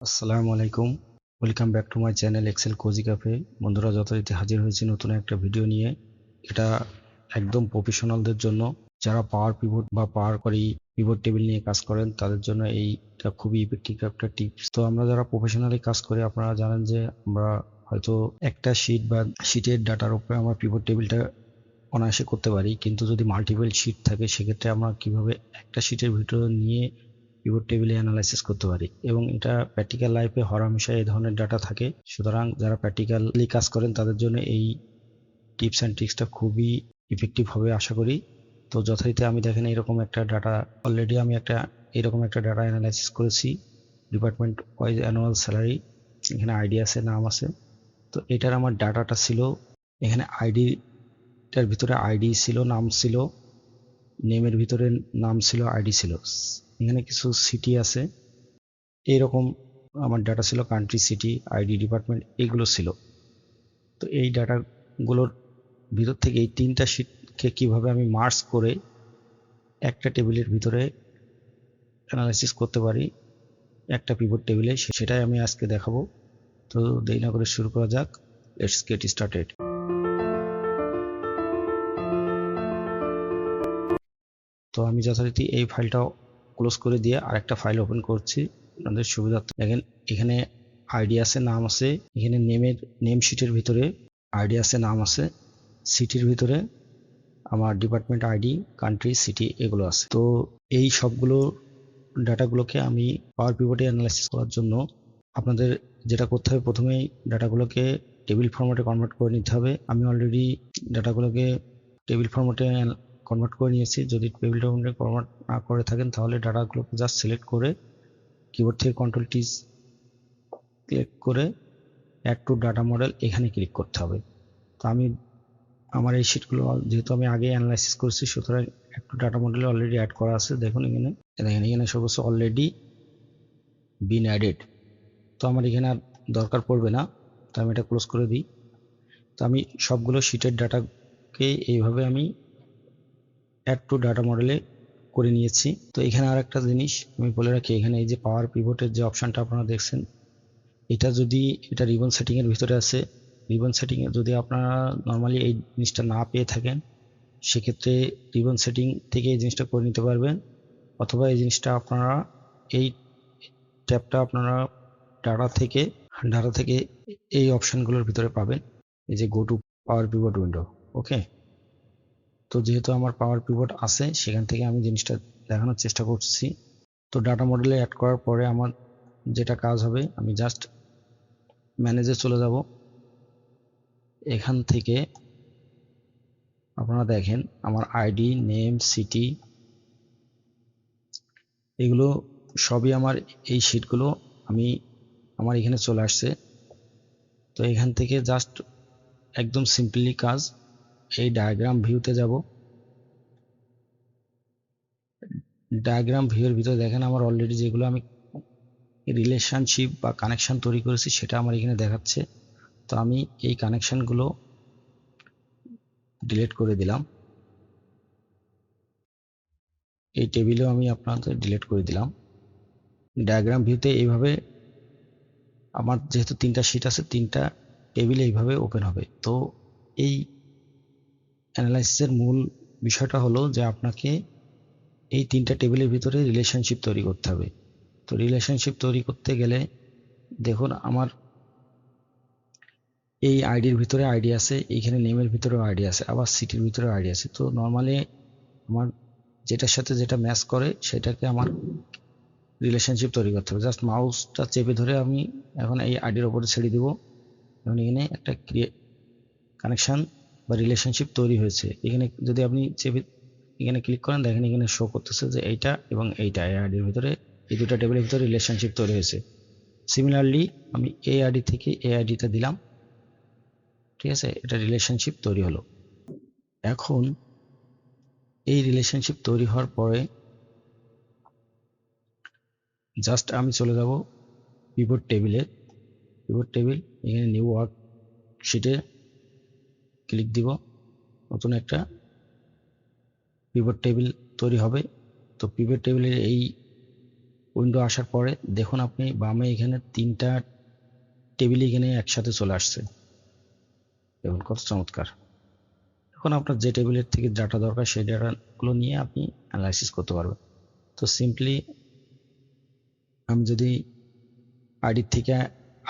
আসসালামু আলাইকুম, welcome back to my channel Excel Cozy Cafe. বন্ধুরা, যথারীতি হাজির হয়েছি নতুন একটা ভিডিও নিয়ে। এটা একদম প্রফেশনালদের জন্য, যারা পাওয়ার পিভট বা পাওয়ার করি পিভট টেবিল নিয়ে কাজ করেন তাদের জন্য এইটা খুবই ইফেক্টিভ একটা টিপস। তো আমরা যারা প্রফেশনালি কাজ করি, আপনারা জানেন যে আমরা হয়তো একটা শিট বা শিটের ডাটার উপরে আমরা পিভট টেবিলটা অনায়াসে করতে পারি, কিন্তু যদি মাল্টিপল শিট থাকে সেক্ষেত্রে আমরা কিভাবে একটা শিটের ভিতরে নিয়ে পিভট টেবিলে অ্যানালাইসিস করতে পারি, এবং এটা প্র্যাকটিক্যাল লাইফে হরহামেশা এই ধরনের ডাটা থাকে। সুতরাং যারা প্র্যাকটিক্যালি কাজ করেন তাদের জন্য এই টিপস অ্যান্ড ট্রিক্সটা খুবই ইফেক্টিভ হবে আশা করি। তো যথারীতি আমি দেখেন এরকম একটা ডাটা অলরেডি আমি এরকম একটা ডাটা অ্যানালাইসিস করেছি। ডিপার্টমেন্ট ওয়াইজ অ্যানুয়াল স্যালারি, এখানে আইডি আছে, নাম আছে। তো এটার আমার ডাটাটা ছিল, এখানে আইডিটার ভিতরে আইডি ছিল, নাম ছিল, নেমের ভিতরে নাম ছিল, আইডি ছিল, এখানে কিছু সিটি আছে। এইরকম আমার ডাটা ছিল, কান্ট্রি, সিটি, আইডি, ডিপার্টমেন্ট, এগুলো ছিল। তো এই ডাটাগুলোর ভিতর থেকে এই তিনটা শিটকে কিভাবে আমি মার্জ করে একটা টেবিলের ভিতরে অ্যানালাইসিস করতে পারি একটা পিভট টেবিলে, সেটাই আমি আজকে দেখাবো। তো দেরি না করে শুরু করা যাক, লেটস গেট স্টার্টেড। তো আমি যথারীতি এই ফাইলটা ক্লোজ করে দিয়ে আরেকটা ফাইল ওপেন করছি আপনাদের সুবিধার্থে। দেখেন এখানে আইডি আছে, নাম আছে, এখানে নেম শিটের ভিতরে আইডি আছে, নাম আছে, সিটির ভিতরে আমার ডিপার্টমেন্ট আইডি, কান্ট্রি, সিটি, এগুলো আছে। তো এই সবগুলো ডাটাগুলোকে আমি পাওয়ার পিভটে অ্যানালাইসিস করার জন্য আপনাদের যেটা করতে হবে, প্রথমেই ডাটাগুলোকে টেবিল ফরম্যাটে কনভার্ট করে নিতে হবে। আমি অলরেডি ডাটাগুলোকে টেবিল ফরম্যাটে কনভার্ট করে নিয়েছি। যদি টেবিল ফরম্যাটে কনভার্ট না করে থাকেন তাহলে ডাটাগুলোকে জাস্ট সিলেক্ট করে কিবোর্ড থেকে কন্ট্রোল টি ক্লিক করে অ্যাড টু ডাটা মডেল এখানে ক্লিক করতে হবে। তো আমার এই শিটগুলো যেহেতু আমি আগে অ্যানালাইসিস করেছি, সুতরাং একটু ডাটা মডেলে অলরেডি অ্যাড করা আছে। দেখুন এখানে সর্বোচ্চ অলরেডি বিন অ্যাডেড। তো আমার এখানে আর দরকার পড়বে না, তো আমি এটা ক্লোজ করে দিই। তো আমি সবগুলো শিটের ডাটাকে এইভাবে আমি অ্যাড টু ডাটা মডেলে করে নিয়েছি। তো এখানে আর একটা জিনিস আমি বলে রাখি, এখানে এই যে পাওয়ার পিভটের যে অপশানটা আপনারা দেখছেন, এটা রিবন সেটিং এর ভিতরে আছে। রিবন সেটিং এ যদি আপনারা নর্মালি এই জিনিসটা না পেয়ে থাকেন, সেক্ষেত্রে রিবন সেটিং থেকে এই জিনিসটা করে নিতে পারবেন, অথবা এই জিনিসটা আপনারা এই ট্যাবটা আপনারা ডাটা থেকে এই অপশানগুলোর ভিতরে পাবেন, এই যে go to power pivot window. Okay, তো যেহেতু আমার পাওয়ার পিভট আছে, সেখান থেকে আমি জিনিসটা দেখানোর চেষ্টা করছি। তো ডাটা মডেলে অ্যাড করার পরে আমার যেটা কাজ হবে, আমি জাস্ট ম্যানেজে চলে যাব। এখান থেকে আপনারা দেখেন আমার আইডি, নেম, সিটি, এগুলো সবই আমার এই শিটগুলো আমার এখানে চলে আসছে। তো এখান থেকে জাস্ট একদম সিম্পলি কাজ, এই ডায়াগ্রাম ভিউতে যাব। ডায়াগ্রাম ভিউয়ের ভিতরে দেখেন আমার অলরেডি যেগুলো আমি রিলেশনশিপ বা কানেকশন তৈরি করেছি সেটা আমার এখানে দেখাচ্ছে। তো আমি এই কানেকশনগুলো ডিলিট করে দিলাম, এই টেবিলেও আমি আপনাদের ডিলিট করে দিলাম। ডায়াগ্রাম ভিউতে এইভাবে আমার যেহেতু তিনটা শিট আছে, তিনটা টেবিল এইভাবে ওপেন হবে। তো এই অ্যানালাইসিসের মূল বিষয়টা হলো যে আপনাকে এই তিনটা টেবিলের ভিতরে রিলেশনশিপ তৈরি করতে হবে। তো রিলেশনশিপ তৈরি করতে গেলে দেখুন আমার এই আইডির ভিতরে আইডি আছে, এইখানে নেমের ভিতরেও আইডি আছে, আবার সিটির ভিতরেও আইডি আছে। তো নর্মালি আমার যেটার সাথে যেটা ম্যাচ করে সেটাকে আমার রিলেশনশিপ তৈরি করতে হবে। জাস্ট মাউসটা চেপে ধরে আমি এখন এই আইডির ওপরে ছেড়ে দিব, এবং এখানে একটা কানেকশন বা রিলেশনশিপ তৈরি হয়েছে। এখানে যদি আপনি এখানে ক্লিক করেন, দেখেন এখানে শো করতেছে যে এইটা এবং এইটা, এই আইডির ভিতরে এই দুটো টেবিলের ভিতরে রিলেশনশিপ তৈরি হয়েছে। সিমিলারলি আমি এই আইডি থেকে এই আইডিটা দিলাম, ঠিক আছে, এটা রিলেশনশিপ তৈরি হলো। এখন এই রিলেশনশিপ তৈরি হওয়ার পরে জাস্ট আমি চলে যাব পিভট টেবিল, এখানে নিউ ওয়ার্কশিটে ক্লিক দিব, নতুন একটা পিভট টেবিল তৈরি হবে। তো পিভট টেবিলের এই উইন্ডো আসার পরে দেখুন আপনি বামে এখানে 3টা টেবিল এখানে একসাথে চলে আসছে। দেখুন কত চমৎকার। এখন আপনার যে টেবিলের থেকে ডাটা দরকার সেই ডাটাগুলো নিয়ে আপনি অ্যানালাইসিস করতে পারবেন। তো সিম্পলি আমি যদি আইডি থেকে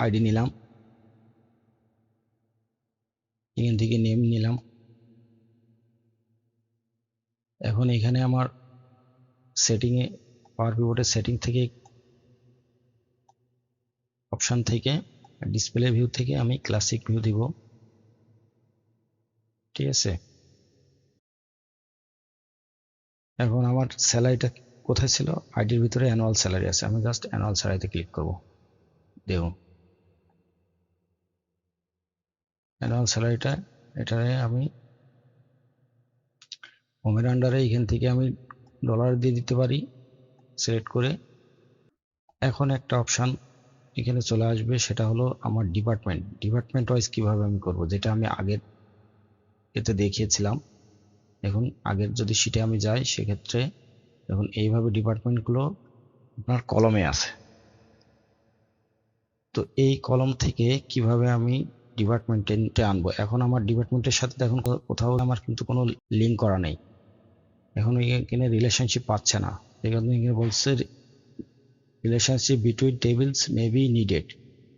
আইডি নিলাম, এখান থেকে নেম নিলাম, এখন এখানে আমার সেটিংয়ে পাওয়ার পিভটের সেটিং থেকে অপশন থেকে ডিসপ্লে ভিউ থেকে আমি ক্লাসিক ভিউ দিব। ঠিক আছে, এখন আমার স্যালারিটা কোথায় ছিল? আইডির ভিতরে অ্যানুয়াল স্যালারি আছে, আমি জাস্ট অ্যানুয়াল স্যালারিতে ক্লিক করব। দেখুন অ্যানুয়াল স্যালারিটা, এটারে আমি হোমের আন্ডারে এখান থেকে আমি ডলার দিয়ে দিতে পারি সিলেক্ট করে। এখন একটা অপশান এখানে চলে আসবে, সেটা হলো আমার ডিপার্টমেন্ট ওয়াইজ কিভাবে আমি করব, যেটা আমি আগের এতে দেখিয়েছিলাম। এখন আগের যদি শিটে আমি যাই সেক্ষেত্রে এখন এইভাবে ডিপার্টমেন্টগুলো আপনার কলমে আছে। তো এই কলম থেকে কিভাবে আমি ডিপার্টমেন্টে আনবো? এখন আমার ডিপার্টমেন্টের সাথে দেখুন কোথাও আমার কিন্তু কোনো লিঙ্ক করা নেই। এখন এখানে রিলেশনশিপ পাচ্ছে না, এখানে বলছে relationship between tables may be needed.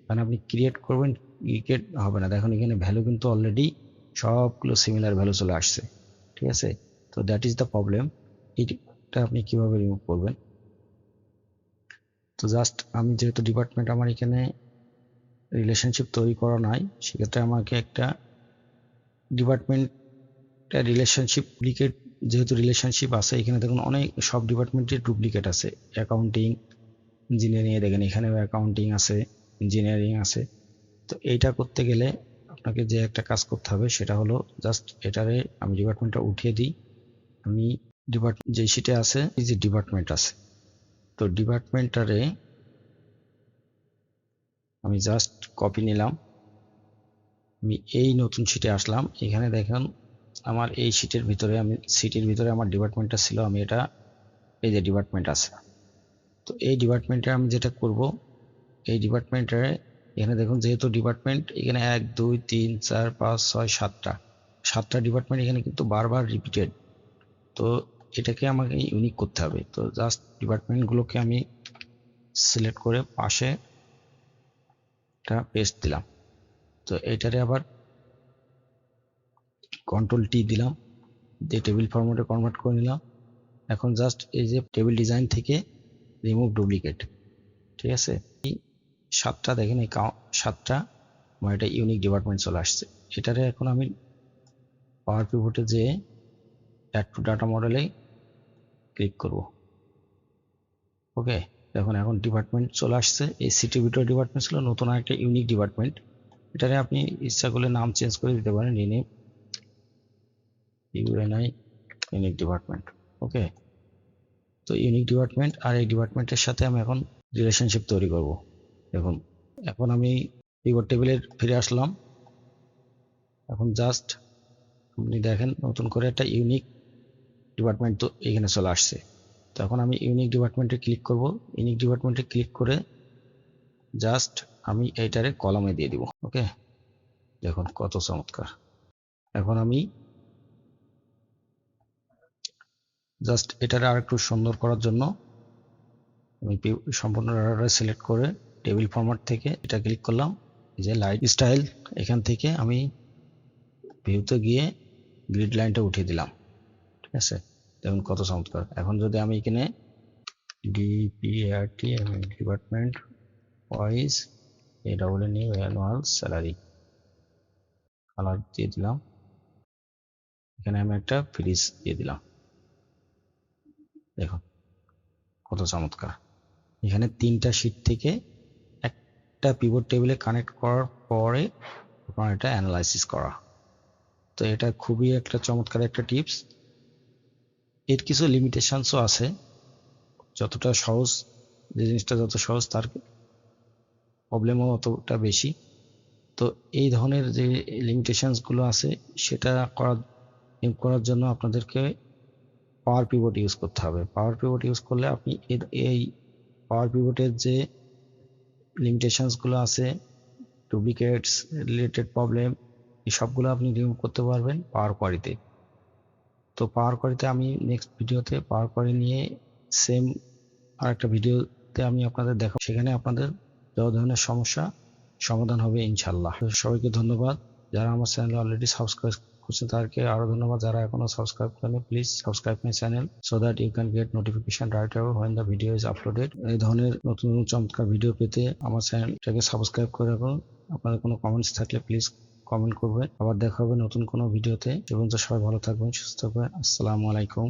কারণ আপনি ক্রিয়েট করবেন, ক্রিয়েট হবে না। দেখুন এখানে ভ্যালু কিন্তু অলরেডি সবগুলো সিমিলার ভ্যালু চলে আসছে। ঠিক আছে, তো দ্যাট ইজ দ্য প্রবলেম। এটা আপনি কিভাবে রিমুভ করবেন? তো জাস্ট আমি যেহেতু ডিপার্টমেন্ট আমার এখানে রিলেশনশিপ তৈরি করা নাই, সেক্ষেত্রে আমাকে একটা ডিপার্টমেন্টে রিলেশনশিপ ডুপ্লিকেট, যেহেতু রিলেশনশিপ আছে এখানে দেখুন অনেক সব ডিপার্টমেন্টের ডুপ্লিকেট আছে। অ্যাকাউন্টিং, ইঞ্জিনিয়ারিং, দেখেন এখানেও অ্যাকাউন্টিং আছে, ইঞ্জিনিয়ারিং আছে। তো এইটা করতে গেলে আপনাকে যে একটা কাজ করতে হবে সেটা হলো জাস্ট এটারে আমি ডিপার্টমেন্টটা উঠিয়ে দিই। আমি যে শিটে আছে এই যে ডিপার্টমেন্ট আছে, তো ডিপার্টমেন্টটারে আমি জাস্ট কপি নিলাম, আমি এই নতুন শিটে আসলাম। এখানে দেখুন আমার এই শিটের ভিতরে আমার ডিপার্টমেন্টটা ছিল, আমি এটা এই যে ডিপার্টমেন্ট আছে। তো এই ডিপার্টমেন্টে আমি যেটা করব, এই ডিপার্টমেন্টে এখানে দেখুন যেহেতু ডিপার্টমেন্ট এখানে 1 2 3 4 5 6 7টা ডিপার্টমেন্ট এখানে কিন্তু বারবার রিপিটেড। তো এটাকে আমাকে ইউনিক করতে হবে। তো জাস্ট ডিপার্টমেন্টগুলোকে আমি সিলেক্ট করে পাশে একটা পেস্ট দিলাম। তো এটারে আবার কন্ট্রোল টি দিলাম, দিয়ে টেবিল ফরম্যাটে কনভার্ট করে নিলাম। এখন জাস্ট এই যে টেবিল ডিজাইন থেকে রিমুভ ডুপ্লিকেট। ঠিক আছে, এই 7টা দেখেন, এই 7টা আমার এটা ইউনিক ডিপার্টমেন্ট চলে আসছে। এটারে এখন আমি পাওয়ার পিভটে যেয়ে অ্যাড টু ডাটা মডেলে ক্লিক করব। ওকে, দেখুন এখন ডিপার্টমেন্ট চলে আসছে। এই সিটির ভিতরে ডিপার্টমেন্ট ছিল, নতুন একটা ইউনিক ডিপার্টমেন্ট। এটারে আপনি ইচ্ছা করলে নাম চেঞ্জ করে দিতে পারেন, রিনেম ইউএনআই ইউনিক ডিপার্টমেন্ট। ওকে, তো ইউনিক ডিপার্টমেন্ট আর এই ডিপার্টমেন্টের সাথে আমি এখন রিলেশনশিপ তৈরি করব। দেখুন এখন আমি পিভট টেবিলে ফিরে আসলাম। এখন জাস্ট আপনি দেখেন নতুন করে একটা ইউনিক ডিপার্টমেন্ট তো এখানে চলে আসছে। তো এখন আমি ইউনিক ডিপার্টমেন্টে ক্লিক করব। ইউনিক ডিপার্টমেন্টে ক্লিক করে জাস্ট আমি এইটারে কলামে দিয়ে দিব। ওকে, দেখুন কত চমৎকার। এখন আমি জাস্ট এটারে আর একটু সুন্দর করার জন্য আমি সম্পূর্ণ ডাটাটা সিলেক্ট করে টেবিল ফরম্যাট থেকে এটা ক্লিক করলাম, যে লাইট স্টাইল, এখান থেকে আমি ভিউতে গিয়ে গ্রিড লাইনটা উঠিয়ে দিলাম। ঠিক আছে, দেখুন কত চমৎকার। এখন যদি আমি এখানে DPRT department wise annual salary colour দিয়ে দিলাম, এখানে আমি একটা ফ্রিজ দিয়ে দিলাম। দেখুন কত চমৎকার। এখানে 3টা শিট থেকে একটা পিভট টেবিলে কানেক্ট করার পরে আপনার এটা অ্যানালাইসিস করা। তো এটা খুবই একটা চমৎকার একটা টিপস। এর কিছু লিমিটেশনসও আছে, যতটা সহজ, যে জিনিসটা যত সহজ তার প্রবলেমও অতটা বেশি। তো এই ধরনের যে লিমিটেশনসগুলো আছে সেটা করার জন্য আপনাদেরকে পাওয়ার পিভট ইউজ করতে হবে। পাওয়ার পিভট ইউজ করলে আপনি এই পাওয়ার পিভটের যে লিমিটেশনসগুলো আছে, ডুপ্লিকেটস রিলেটেড প্রবলেম, এই সবগুলো আপনি রিমুভ করতে পারবেন পাওয়ার কোয়ারিতে। তো পাওয়ার কোয়ারিতে আমি নেক্সট ভিডিওতে পাওয়ার কোয়ারি নিয়ে সেম আর একটা ভিডিওতে আমি আপনাদের দেখাবো, সেখানে আপনাদের যত ধরনের সমস্যা সমাধান হবে ইনশাল্লাহ। সবাইকে ধন্যবাদ। যারা আমার চ্যানেল অলরেডি সাবস্ক্রাইব করছেন তাদেরকে আরো ধন্যবাদ। যারা এখনো সাবস্ক্রাইব করেনি, please subscribe my channel so that you can get notification right away when the video is uploaded। এই ধরনের নতুন নতুন চমৎকার ভিডিও পেতে আমার চ্যানেলটাকে সাবস্ক্রাইব করে রাখুন। আপনাদের কোনো কমেন্টস থাকলে প্লিজ কমেন্ট করবেন। আবার দেখা হবে নতুন কোনো ভিডিওতে। সে পর্যন্ত সবাই ভালো থাকবেন, সুস্থ থাকবেন। আসসালামু আলাইকুম।